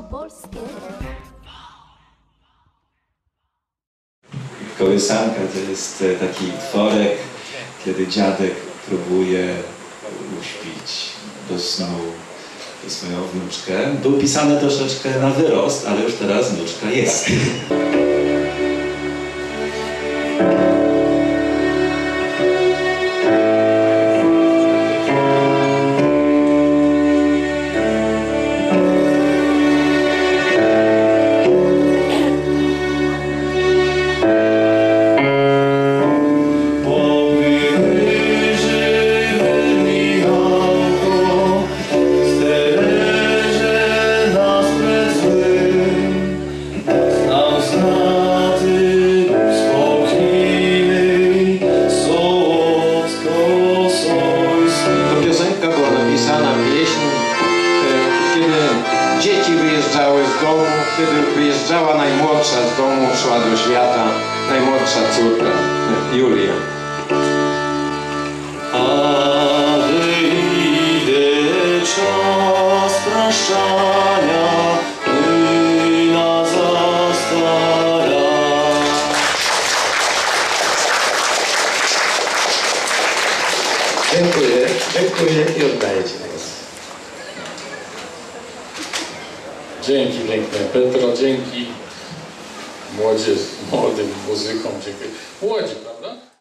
polskie. Kołysanka to jest taki tworek, kiedy dziadek próbuje uśpić do snu swoją wnuczkę. Był pisany troszeczkę na wyrost, ale już teraz wnuczka jest. Dzieci wyjeżdżały z domu, kiedy wyjeżdżała najmłodsza z domu, szła do świata, najmłodsza córka, Julia. A wyjdzie czas prощania i na zastara. Dziękuję, dziękuję i oddaję Ci głos. Dzięki piękne Petro, dzięki młodym muzykom, dziękuję. Młodzi, prawda?